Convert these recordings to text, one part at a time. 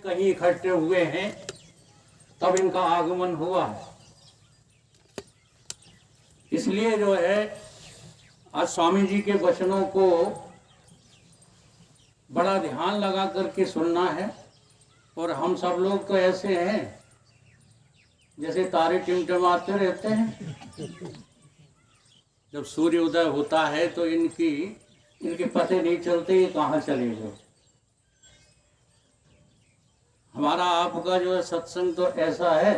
कहीं इकट्ठे हुए हैं तब इनका आगमन हुआ है। इसलिए जो है आज स्वामी जी के वचनों को बड़ा ध्यान लगा करके सुनना है। और हम सब लोग तो ऐसे हैं जैसे तारे टिमटिमाते रहते हैं, जब सूर्य उदय होता है तो इनके पते नहीं चलते ये कहाँ चले गए। हमारा आपका जो है सत्संग तो ऐसा है,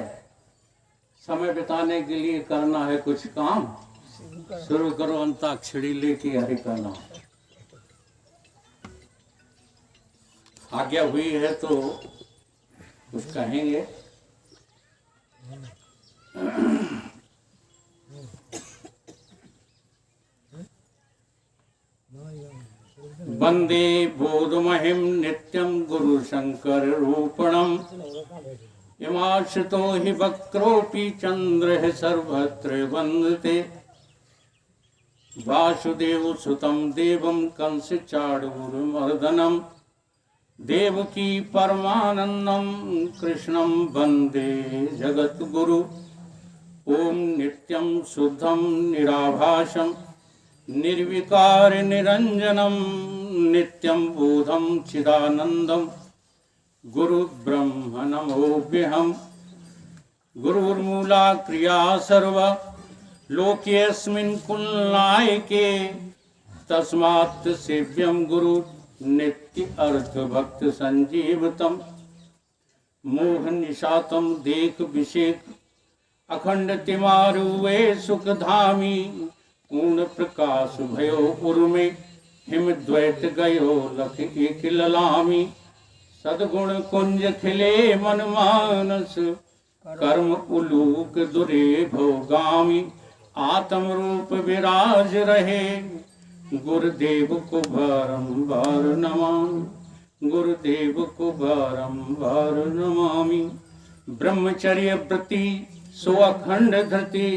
समय बिताने के लिए करना है कुछ काम, शुरू करो अंताक्षरी लेके हरि का नाम। आज्ञा हुई है तो कुछ कहेंगे। वंदे बोधमहिम नित्यं गुरु शंकर रूपणम् यमाश्रितो हि वक्रोऽपि चंद्रः सर्वत्र वन्दते वासुदेव सुतं देवं कंस चाणूरमर्दनम् देवकी परमानंदं कृष्णं वंदे जगद्गुरु। ओम नित्यं शुद्धं निराभासं निर्विकार निरंजनं नित्यं बोधं चिदानंदं गुरु ब्रह्म नमोऽभ्यहम्। गुरुर्मूला क्रिया सर्वा लोकेऽस्मिन् कुलनायके तस्मात् सेव्यं गुरु नित्य अर्थ भक्त संजीवतम। मोह निशातम देख विषेक अखंड तिमारुवे सुख धामी पूर्ण प्रकाश भयो उर्मे हिम द्वैत गयो लख एक ललामी। सदगुण कुंज खिले मन मानस कर्म उलूक दुरे भोगामी। आत्म रूप विराज रहे गुरुदेव को बारंबार नमामि, गुरुदेव को बारंबार नमामि। ब्रह्मचर्य व्रति सो अखंड धृति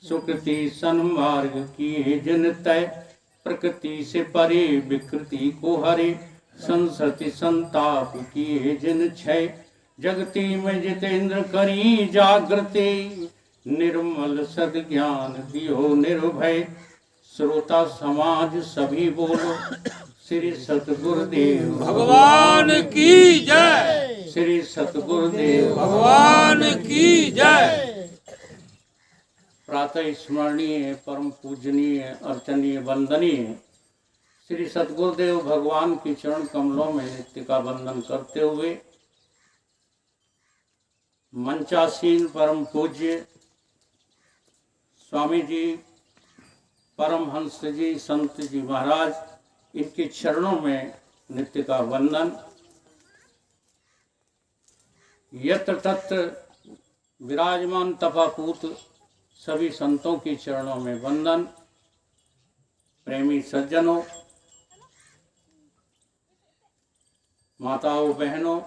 सुकृति सन्मार्ग किए जन तय। प्रकृति से परे विकृति को हरे संसति संताप किए जन क्षय। जगति में जितेंद्र करी जागृति निर्मल सद ज्ञान दियो निर्भय। श्रोता समाज सभी बोलो श्री सतगुरुदेव भगवान की जय। श्री सतगुरुदेव भगवान की जय। प्रातः स्मरणीय परम पूजनीय अर्चनीय वंदनीय श्री सतगुरुदेव भगवान की चरण कमलों में नित्य का वंदन करते हुए मंचासीन परम पूज्य स्वामी जी परमहंस जी संत जी महाराज इनके चरणों में नित्य का वंदन। यत्र तत्र विराजमान तपापूत सभी संतों के चरणों में वंदन। प्रेमी सज्जनों, माताओं बहनों,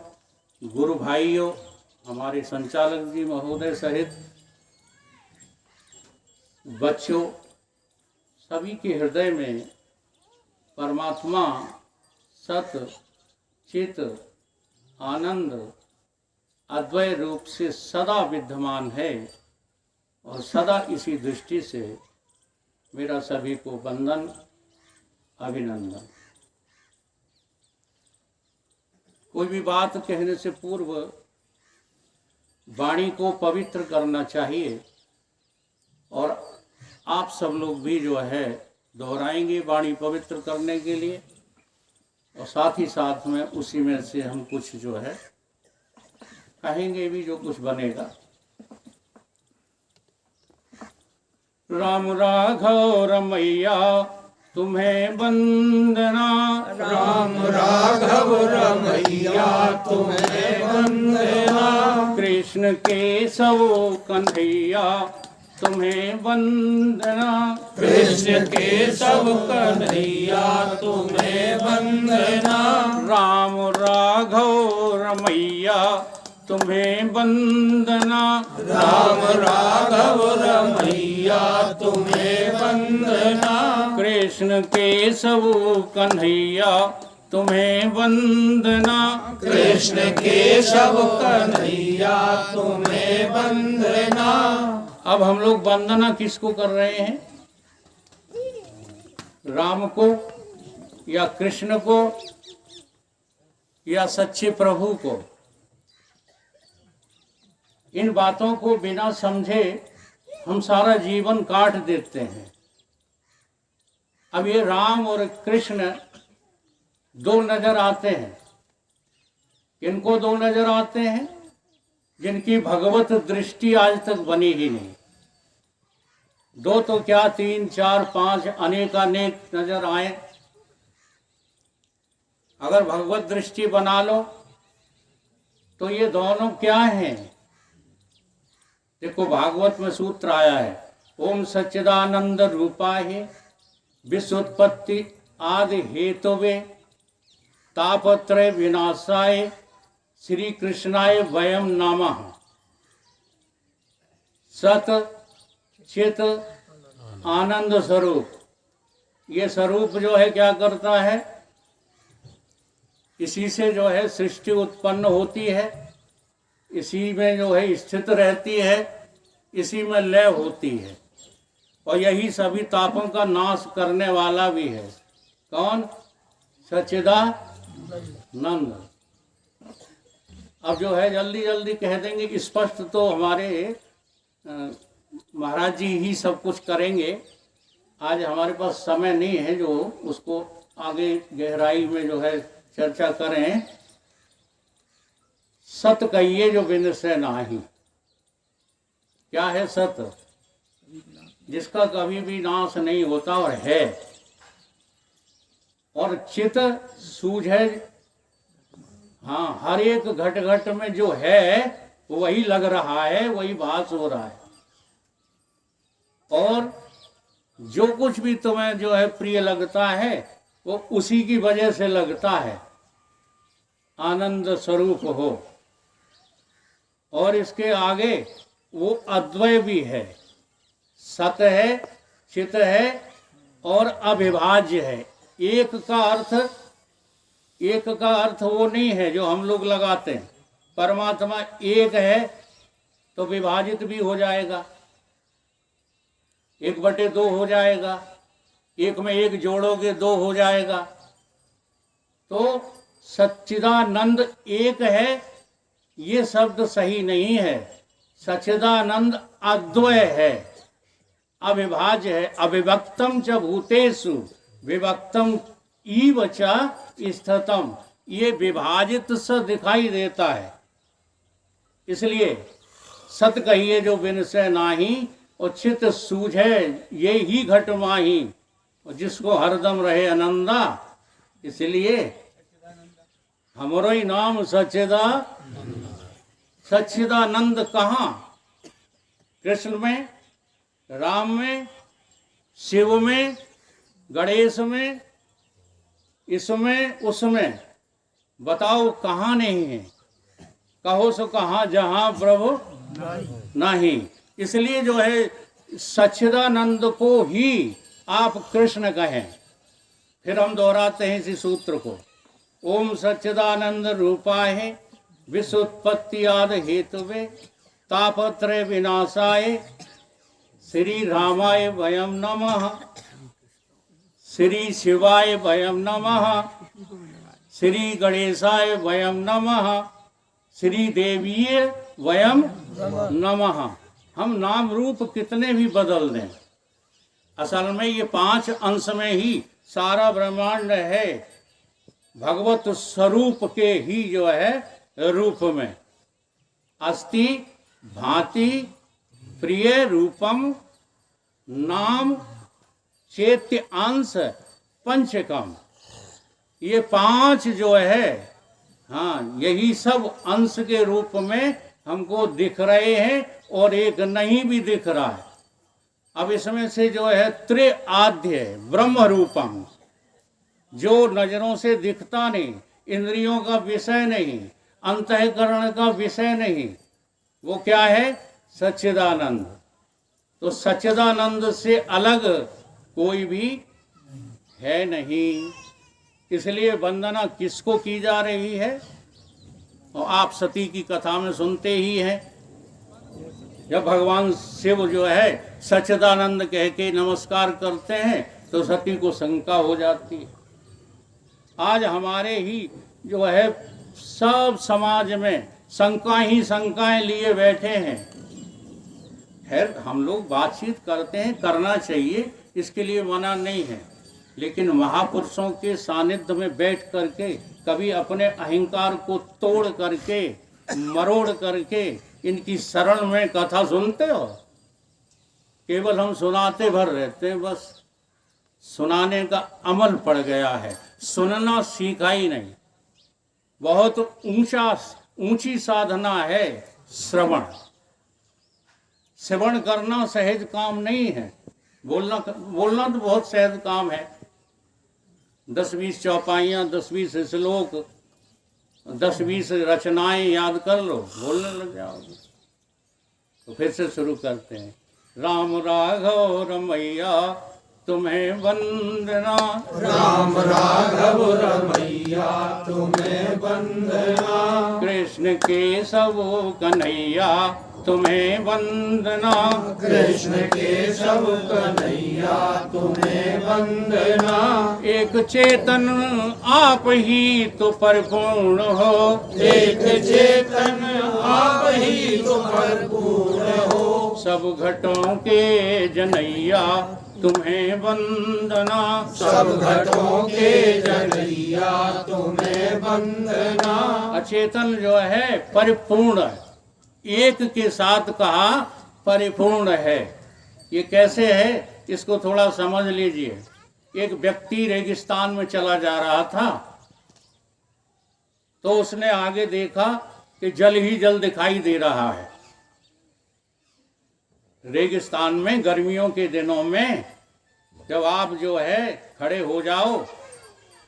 गुरु भाइयों, हमारे संचालक जी महोदय सहित बच्चों, सभी के हृदय में परमात्मा सत चित आनंद अद्वय रूप से सदा विद्यमान है और सदा इसी दृष्टि से मेरा सभी को वंदन अभिनंदन। कोई भी बात कहने से पूर्व वाणी को पवित्र करना चाहिए और आप सब लोग भी जो है दोहराएंगे वाणी पवित्र करने के लिए और साथ ही साथ में उसी में से हम कुछ जो है कहेंगे भी जो कुछ बनेगा। राम राघव रमैया तुम्हें वंदना। राम राघव रमैया तुम्हें वंदना। कृष्ण केशव कन्हैया तुम्हें वंदना। कृष्ण केशव कन्हैया तुम्हें वंदना। राम राघव रमैया तुम्हें वंदना। राम राघव रमैया तुम्हें वंदना। कृष्ण केशव कन्हैया तुम्हें वंदना। कृष्ण केशव कन्हैया तुम्हें वंदना। अब हम लोग वंदना किसको कर रहे हैं? राम को या कृष्ण को या सच्चे प्रभु को? इन बातों को बिना समझे हम सारा जीवन काट देते हैं। अब ये राम और कृष्ण दो नजर आते हैं। किनको दो नजर आते हैं? जिनकी भगवत दृष्टि आज तक बनी ही नहीं। दो तो क्या, 3, 4, 5 अनेक नजर आए। अगर भगवत दृष्टि बना लो तो ये दोनों क्या हैं? देखो भागवत में सूत्र आया है, ओम सच्चिदानंद रूपाय विश्वोत्पत्ति आदि हेतुवे तापत्रय विनाशाय श्री कृष्णाय वयम नमः। सत चित आनंद स्वरूप, ये स्वरूप जो है क्या करता है? इसी से जो है सृष्टि उत्पन्न होती है, इसी में जो है स्थित रहती है, इसी में लय होती है, और यही सभी तापों का नाश करने वाला भी है। कौन? सच्चिदानंद। अब जो है जल्दी जल्दी कह देंगे, स्पष्ट तो हमारे महाराज जी ही सब कुछ करेंगे। आज हमारे पास समय नहीं है जो उसको आगे गहराई में जो है चर्चा करें। सत कहिए जो विनश्य नाही। क्या है सत? जिसका कभी भी नाश नहीं होता और है। और चित सूझे, हाँ, हर एक घट घट में जो है वही लग रहा है, वही भास हो रहा है। और जो कुछ भी तुम्हें जो है प्रिय लगता है वो उसी की वजह से लगता है। आनंद स्वरूप हो। और इसके आगे वो अद्वय भी है, सत है, चित है और अविभाज्य है। एक का अर्थ वो नहीं है जो हम लोग लगाते हैं। परमात्मा एक है तो विभाजित भी हो जाएगा, 1/2 हो जाएगा, एक में एक जोड़ोगे 2 हो जाएगा। तो सच्चिदानंद एक है, ये शब्द सही नहीं है। सच्चिदानंद अद्वय है, अविभाज्य है। अविभक्तम च भूतेषु विभक्तम इव च स्थितम, ये विभाजित सा दिखाई देता है। इसलिए सत कहिए जो विनश्य नाही, और चित सूझे ये ही घट माही, और जिसको हरदम रहे आनंदा। इसलिए हमारो ही नाम सच्चिदानंद। कहाँ? कृष्ण में, राम में, शिव में, गणेश में, इसमें उसमें। बताओ कहाँ नहीं है? कहो सो कहाँ जहाँ प्रभु नहीं। इसलिए जो है सच्चिदानंद को ही आप कृष्ण कहें। फिर हम दोहराते हैं इसी सूत्र को, ओम सच्चिदानंद रूपाय विश्वोत्पत्ति आदि हेतुवे तापत्रय विनाशाय श्री रामाय वयम नमः। श्री शिवाय वयम नमः। श्री गणेशाय वयम नमः। श्री देवीय वयम नमः। हम नाम रूप कितने भी बदल दें, असल में ये 5 अंश में ही सारा ब्रह्मांड है, भगवत स्वरूप के ही जो है रूप में। अस्ति भांति प्रिय रूपम नाम चैत्य अंश पंचकम। ये 5 जो है, हाँ, यही सब अंश के रूप में हमको दिख रहे हैं, और एक नहीं भी दिख रहा है। अब इसमें से जो है त्रिआद्य ब्रह्म रूपम, जो नजरों से दिखता नहीं, इंद्रियों का विषय नहीं, अंतःकरण का विषय नहीं, वो क्या है? सच्चिदानंद। तो सच्चिदानंद से अलग कोई भी है नहीं। इसलिए वंदना किसको की जा रही है? और आप सती की कथा में सुनते ही हैं, जब भगवान शिव जो है सच्चिदानंद कह के नमस्कार करते हैं तो सती को शंका हो जाती है। आज हमारे ही जो है सब समाज में शंका ही शंकाएं लिए बैठे हैं। खैर हम लोग बातचीत करते हैं, करना चाहिए, इसके लिए मना नहीं है, लेकिन महापुरुषों के सानिध्य में बैठ करके कभी अपने अहंकार को तोड़ करके मरोड़ करके इनकी शरण में कथा सुनते हो? केवल हम सुनाते भर रहते हैं, बस सुनाने का अमल पड़ गया है, सुनना सीखा ही नहीं। बहुत ऊंची साधना है श्रवण। श्रवण करना सहज काम नहीं है, बोलना तो बहुत सहज काम है। 10-20 चौपाइयाँ, 10-20 श्लोक, 10-20 रचनाएं याद कर लो, बोलने लग जाओगे। तो फिर से शुरू करते हैं। राम राघव रमैया तुम्हें वंदना, राम राघव रमैया तुम्हें वंदना, कृष्ण केशव कन्हैया तुम्हें वंदना, कृष्ण केशव कन्हैया तुम्हें वंदना। एक चेतन आप ही तो परिपूर्ण हो, एक चेतन आप ही तो भरपूर हो, सब घटों के जनैया तुम्हें वंदना, सब घटों के जनैया तुम्हें वंदना। अचेतन जो है परिपूर्ण है, एक के साथ कहा परिपूर्ण है। ये कैसे है, इसको थोड़ा समझ लीजिए। एक व्यक्ति रेगिस्तान में चला जा रहा था, तो उसने आगे देखा कि जल ही जल दिखाई दे रहा है। रेगिस्तान में गर्मियों के दिनों में जब आप जो है खड़े हो जाओ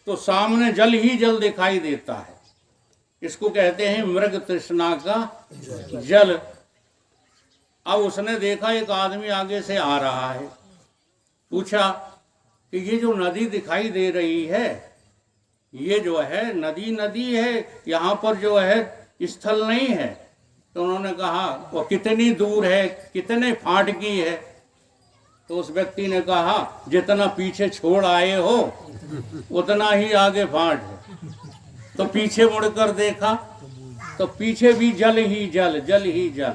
तो सामने जल ही जल दिखाई देता है। इसको कहते हैं मृग तृष्णा का जल। अब उसने देखा एक आदमी आगे से आ रहा है, पूछा कि ये जो नदी दिखाई दे रही है, ये जो है नदी है, यहाँ पर जो है स्थल नहीं है। तो उन्होंने कहा वो कितनी दूर है, कितने फाट की है? तो उस व्यक्ति ने कहा जितना पीछे छोड़ आए हो उतना ही आगे फाट है। तो पीछे मुड़कर देखा तो पीछे भी जल ही जल, जल ही जल।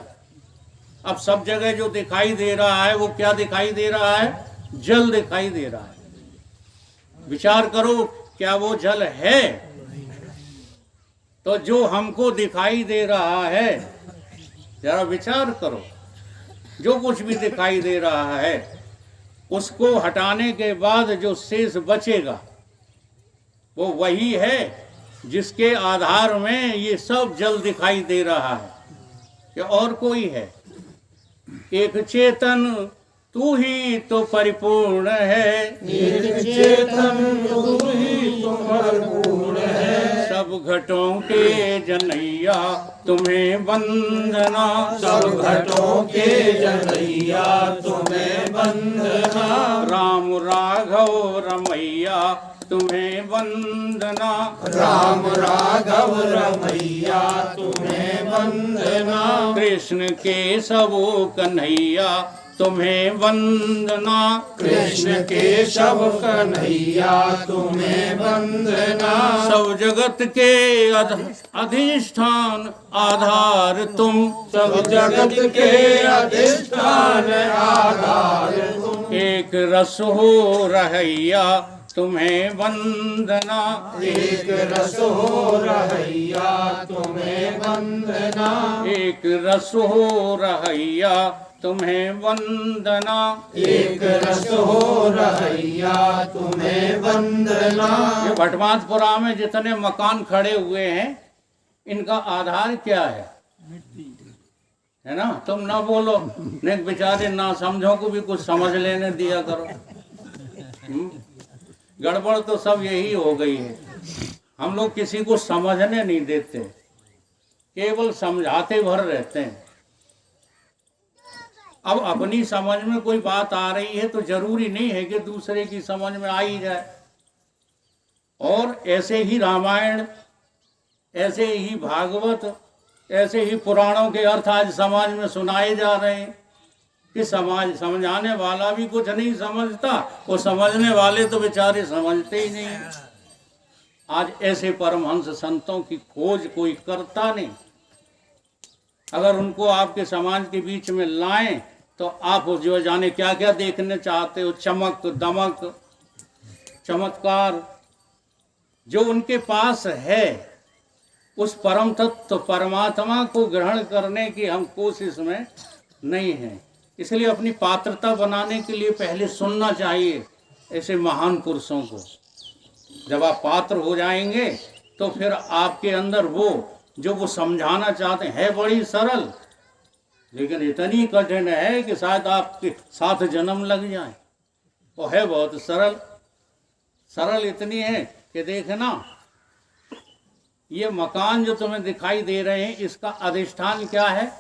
अब सब जगह जो दिखाई दे रहा है वो क्या दिखाई दे रहा है? जल दिखाई दे रहा है। विचार करो, क्या वो जल है? तो जो हमको दिखाई दे रहा है, जरा विचार करो, जो कुछ भी दिखाई दे रहा है उसको हटाने के बाद जो शेष बचेगा वो वही है जिसके आधार में ये सब जल दिखाई दे रहा है, कि और कोई है? एक चेतन तू ही तो परिपूर्ण है, एक चेतन तू ही तो भरपूर है, सब घटों के जनैया तुम्हें वंदना, सब घटों के जनैया तुम्हें वंदना। राम राघव रमैया तुम्हें वंदना, राम राघव रमैया तुम्हें वंदना, कृष्ण केशव कन्हैया तुम्हें वंदना, कृष्ण केशव कन्हैया तुम्हें वंदना। सब जगत के अधिष्ठान आधार तुम, सब जगत के अधिष्ठान आधार तुम, एक रस हो रहैया तुम्हें वंदना, एक रस हो रहैया तुम्हें वंदना, एक रस हो रहैया तुम्हें वंदना, एक रस हो रहैया तुम्हें वंदना। ये भटमातपुरा में जितने मकान खड़े हुए हैं इनका आधार क्या है ना? तुम ना बोलो, नहीं बेचारे ना समझो को भी कुछ समझ लेने दिया करो। गड़बड़ तो सब यही हो गई है, हम लोग किसी को समझने नहीं देते, केवल समझाते भर रहते हैं। अब अपनी समझ में कोई बात आ रही है तो जरूरी नहीं है कि दूसरे की समझ में आ ही जाए। और ऐसे ही रामायण, ऐसे ही भागवत, ऐसे ही पुराणों के अर्थ आज समाज में सुनाए जा रहे हैं कि समाज समझाने वाला भी कुछ नहीं समझता, वो समझने वाले तो बेचारे समझते ही नहीं हैं। आज ऐसे परमहंस संतों की खोज कोई करता नहीं। अगर उनको आपके समाज के बीच में लाएं तो आप जो जाने क्या क्या देखने चाहते हो, चमक दमक चमत्कार जो उनके पास है, उस परम तत्व परमात्मा को ग्रहण करने की हम कोशिश में नहीं हैं। इसलिए अपनी पात्रता बनाने के लिए पहले सुनना चाहिए ऐसे महान पुरुषों को। जब आप पात्र हो जाएंगे तो फिर आपके अंदर वो जो वो समझाना चाहते हैं, है बड़ी सरल लेकिन इतनी कठिन है कि शायद आपके 7 जन्म लग जाए। वो है बहुत सरल, सरल इतनी है कि देखना, ये मकान जो तुम्हें दिखाई दे रहे हैं इसका अधिष्ठान क्या है?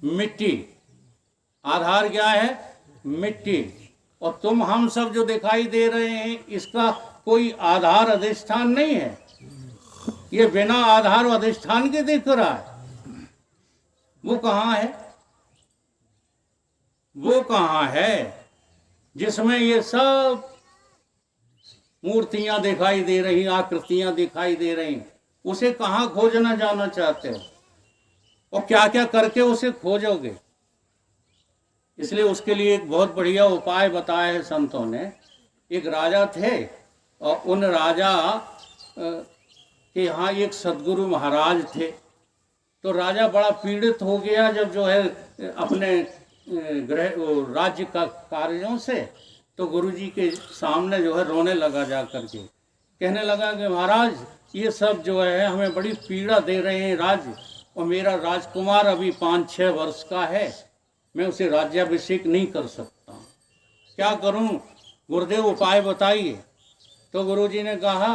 मिट्टी। आधार क्या है? मिट्टी। और तुम हम सब जो दिखाई दे रहे हैं इसका कोई आधार अधिष्ठान नहीं है। ये बिना आधार अधिष्ठान के दिख रहा है। वो कहाँ है? वो कहाँ है जिसमें ये सब मूर्तियां दिखाई दे रही, आकृतियां दिखाई दे रही, उसे कहाँ खोजना जाना चाहते हो और क्या क्या करके उसे खोजोगे? इसलिए उसके लिए एक बहुत बढ़िया उपाय बताया है संतों ने। एक राजा थे और उन राजा के यहाँ एक सदगुरु महाराज थे। तो राजा बड़ा पीड़ित हो गया जब जो है अपने राज्य का कार्यों से, तो गुरुजी के सामने जो है रोने लगा जा करके, कहने लगा कि महाराज ये सब जो है हमें बड़ी पीड़ा दे रहे हैं राज्य, और मेरा राजकुमार अभी 5-6 वर्ष का है, मैं उसे राज्याभिषेक नहीं कर सकता, क्या करूं? गुरुदेव उपाय बताइए। तो गुरुजी ने कहा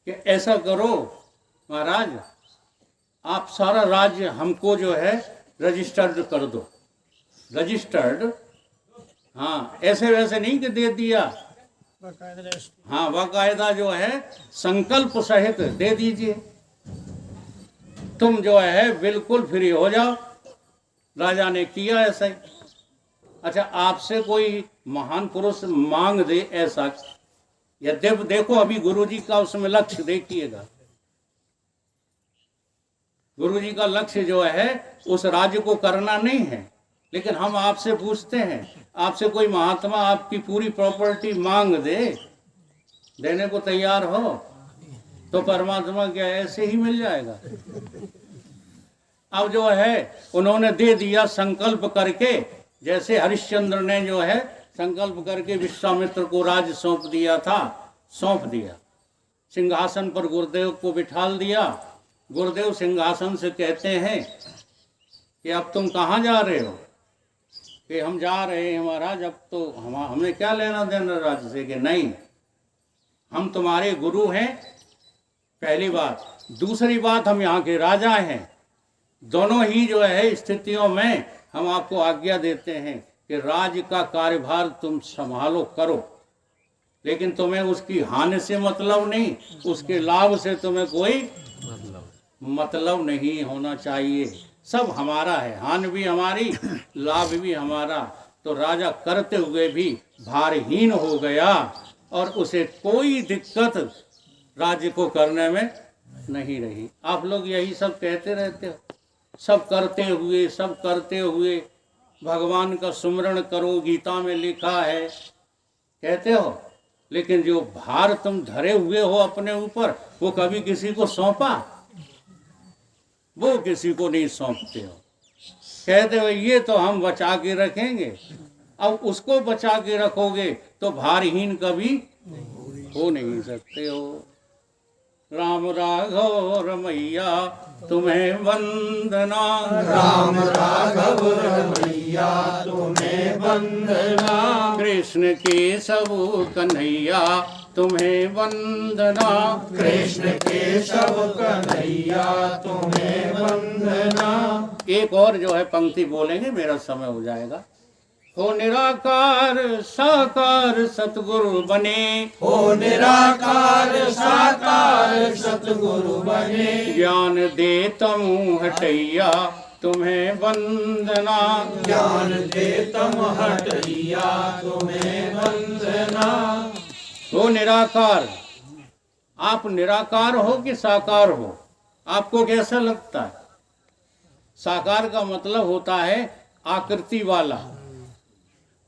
कि ऐसा करो महाराज, आप सारा राज्य हमको जो है रजिस्टर्ड कर दो। रजिस्टर्ड, हाँ, ऐसे वैसे नहीं कि दे दिया, हाँ, बाकायदा जो है संकल्प सहित दे दीजिए, तुम जो है बिल्कुल फ्री हो जाओ। राजा ने किया ऐसा ही। अच्छा, आपसे कोई महान पुरुष मांग दे ऐसा, यद्यप देखो अभी गुरुजी का उसमें लक्ष्य देखिएगा, गुरुजी का लक्ष्य जो है उस राज्य को करना नहीं है, लेकिन हम आपसे पूछते हैं, आपसे कोई महात्मा आपकी पूरी प्रॉपर्टी मांग दे, देने को तैयार हो तो परमात्मा क्या ऐसे ही मिल जाएगा? अब जो है उन्होंने दे दिया संकल्प करके, जैसे हरिश्चंद्र ने जो है संकल्प करके विश्वामित्र को राज्य सौंप दिया था, सौंप दिया। सिंहासन पर गुरुदेव को बिठाल दिया। गुरुदेव सिंहासन से कहते हैं कि अब तुम कहाँ जा रहे हो? कि हम जा रहे हैं महाराज, अब तो हमें क्या लेना देना राज्य से? कि नहीं, हम तुम्हारे गुरु हैं, पहली बात। दूसरी बात, हम यहाँ के राजा हैं। दोनों ही जो है स्थितियों में हम आपको आज्ञा देते हैं कि राज्य का कार्यभार तुम संभालो, करो, लेकिन तुम्हें उसकी हानि से मतलब नहीं, उसके लाभ से तुम्हें कोई मतलब नहीं होना चाहिए। सब हमारा है, हानि भी हमारी, लाभ भी हमारा। तो राजा करते हुए भी भारहीन हो गया और उसे कोई दिक्कत राज्य को करने में नहीं रही। आप लोग यही सब कहते रहते हो, सब करते हुए भगवान का सुमरण करो, गीता में लिखा है, कहते हो, लेकिन जो भार तुम धरे हुए हो अपने ऊपर, वो कभी किसी को सौंपा? वो किसी को नहीं सौंपते हो। कहते हो ये तो हम बचा के रखेंगे। अब उसको बचा के रखोगे तो भारहीन कभी हो नहीं सकते हो। राम राघव रमैया तुम्हें वंदना, राम राघव रमैया तुम्हें वंदना, कृष्ण केशव कन्हैया तुम्हें वंदना, कृष्ण केशव कन्हैया तुम्हें वंदना। एक और जो है पंक्ति बोलेंगे, मेरा समय हो जाएगा। हो निराकार साकार सतगुरु बने, हो निराकार साकार सतगुरु बने। ज्ञान दे तमु हटैया तुम्हें वंदना, ज्ञान दे तम हटैया तुम्हें वंदना। हो निराकार, आप निराकार हो कि साकार हो? आपको कैसा लगता है? साकार का मतलब होता है आकृति वाला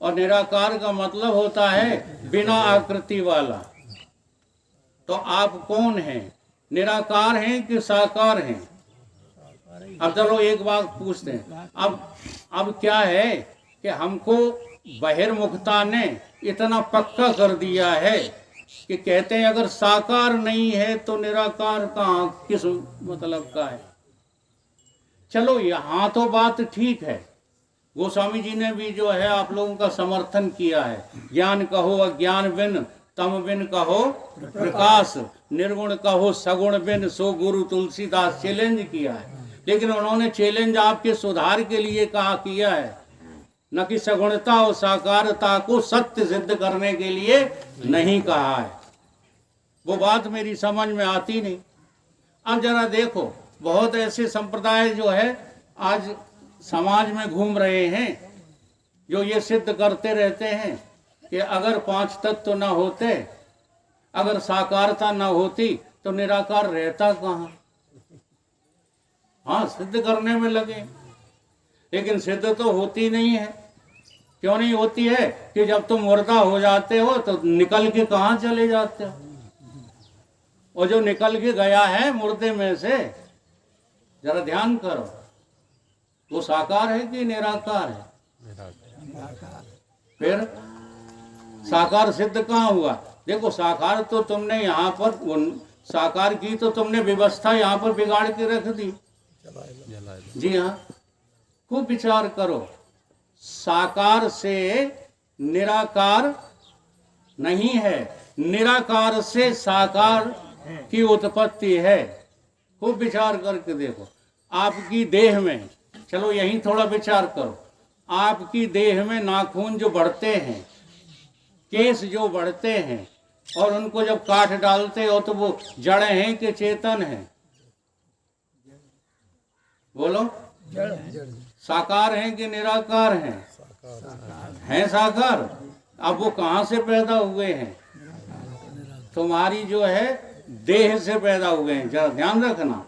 और निराकार का मतलब होता है बिना आकृति वाला। तो आप कौन हैं? निराकार हैं कि साकार हैं? अब चलो एक बात पूछते हैं। अब क्या है कि हमको बहिर्मुखता ने इतना पक्का कर दिया है कि कहते हैं अगर साकार नहीं है तो निराकार कहाँ, किस मतलब का है? चलो यहाँ तो बात ठीक है, गोस्वामी जी ने भी जो है आप लोगों का समर्थन किया है। ज्ञान कहो अज्ञान बिन, तम बिन कहो प्रकाश, निर्गुण कहो सगुण बिन, सो गुरु तुलसीदास चैलेंज किया है। लेकिन उन्होंने चैलेंज आपके सुधार के लिए कहा किया है, न कि सगुणता और साकारता को सत्य सिद्ध करने के लिए नहीं कहा है। वो बात मेरी समझ में आती नहीं। अब जरा देखो, बहुत ऐसे संप्रदाय जो है आज समाज में घूम रहे हैं जो ये सिद्ध करते रहते हैं कि अगर पांच तत्व न होते, अगर साकारता न होती तो निराकार रहता कहाँ। हाँ, सिद्ध करने में लगे, लेकिन सिद्ध तो होती नहीं है। क्यों नहीं होती है? कि जब तुम मुर्दा हो जाते हो तो निकल के कहाँ चले जाते हो, और जो निकल के गया है मुर्दे में से, जरा ध्यान करो, वो साकार है कि निराकार है? फिर साकार सिद्ध कहाँ हुआ? देखो, साकार तो तुमने यहाँ पर साकार की तो तुमने व्यवस्था यहाँ पर बिगाड़ के रख दी। जी हाँ, खूब विचार करो। साकार से निराकार नहीं है, निराकार से साकार की उत्पत्ति है। खूब विचार करके देखो। आपकी देह में, चलो यहीं थोड़ा विचार करो, आपकी देह में नाखून जो बढ़ते हैं, केस जो बढ़ते हैं, और उनको जब काट डालते हो तो वो जड़ हैं कि चेतन हैं? बोलो, साकार हैं कि निराकार हैं? हैं साकार। अब वो कहाँ से पैदा हुए हैं? तुम्हारी जो है देह से पैदा हुए हैं, जरा ध्यान रखना।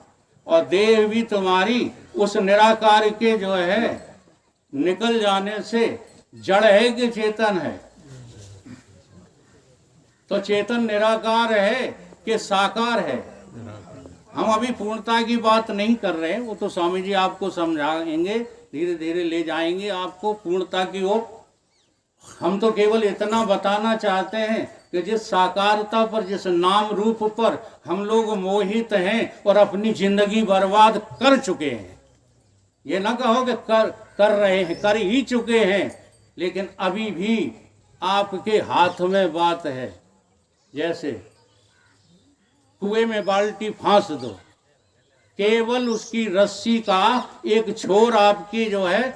और देह भी तुम्हारी उस निराकार के जो है निकल जाने से जड़ है कि चेतन है? तो चेतन निराकार है कि साकार है? हम अभी पूर्णता की बात नहीं कर रहे, वो तो स्वामी जी आपको समझाएंगे, धीरे धीरे ले जाएंगे आपको पूर्णता की ओर। हम तो केवल इतना बताना चाहते हैं कि जिस साकारता पर, जिस नाम रूप पर हम लोग मोहित हैं और अपनी जिंदगी बर्बाद कर चुके हैं, ये ना कहो कि कर रहे हैं, कर ही चुके हैं, लेकिन अभी भी आपके हाथ में बात है। जैसे कुएं में बाल्टी फांस दो, केवल उसकी रस्सी का एक छोर आपकी जो है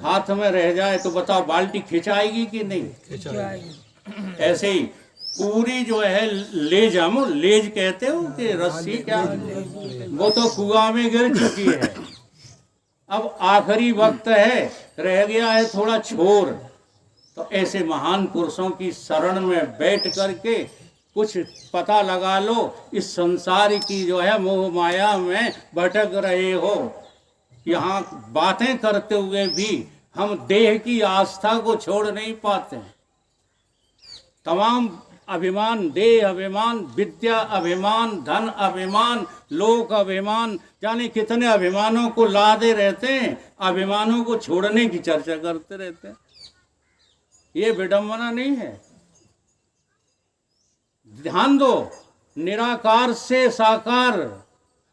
हाथ में रह जाए तो बताओ बाल्टी खिंचाएगी कि नहीं? ऐसे ही पूरी जो है लेज, हम लेज कहते हो कि रस्सी, क्या वो तो कुआं में गिर चुकी है। अब आखिरी वक्त है, रह गया है थोड़ा छोर। तो ऐसे महान पुरुषों की शरण में बैठ करके कुछ पता लगा लो। इस संसार की जो है मोह माया में भटक रहे हो, यहाँ बातें करते हुए भी हम देह की आस्था को छोड़ नहीं पाते। तमाम अभिमान, देह अभिमान, विद्या अभिमान, धन अभिमान, लोक अभिमान, जाने कितने अभिमानों को लादे रहते हैं, अभिमानों को छोड़ने की चर्चा करते रहते हैं। ये विडंबना नहीं है? ध्यान दो, निराकार से साकार,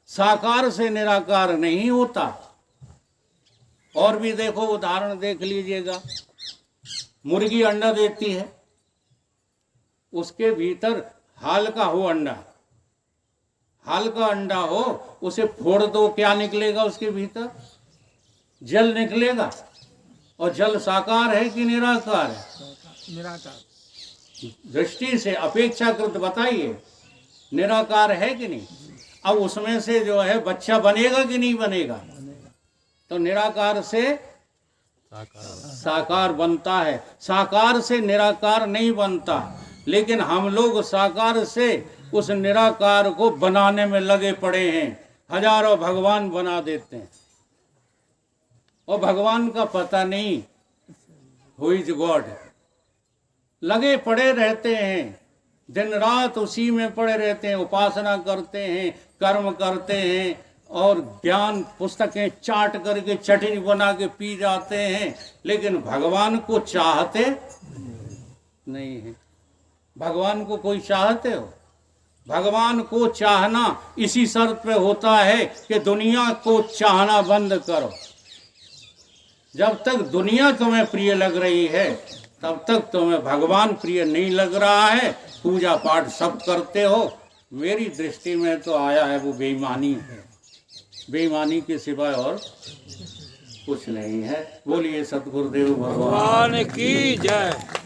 साकार से निराकार नहीं होता। और भी देखो, उदाहरण देख लीजिएगा। मुर्गी अंडा देती है, उसके भीतर हाल का हो अंडा, हाल का अंडा हो, उसे फोड़ दो, क्या निकलेगा उसके भीतर? जल निकलेगा। और जल साकार है कि निराकार है? निराकार। दृष्टि से अपेक्षाकृत बताइए, निराकार है कि नहीं? अब उसमें से जो है बच्चा बनेगा कि नहीं बनेगा? तो निराकार से साकार बनता है, साकार से निराकार नहीं बनता। लेकिन हम लोग साकार से उस निराकार को बनाने में लगे पड़े हैं, हजारों भगवान बना देते हैं और भगवान का पता नहीं, हु इज गॉड। लगे पड़े रहते हैं, दिन रात उसी में पड़े रहते हैं, उपासना करते हैं, कर्म करते हैं और ज्ञान पुस्तकें चाट करके चटनी बना के पी जाते हैं, लेकिन भगवान को चाहते नहीं है। भगवान को कोई चाहते हो? भगवान को चाहना इसी शर्त पे होता है कि दुनिया को चाहना बंद करो। जब तक दुनिया तुम्हें प्रिय लग रही है तब तक तुम्हें भगवान प्रिय नहीं लग रहा है। पूजा पाठ सब करते हो, मेरी दृष्टि में तो आया है वो बेईमानी है, बेईमानी के सिवाय और कुछ नहीं है। बोलिए सतगुरुदेव भगवान भगवान की जय।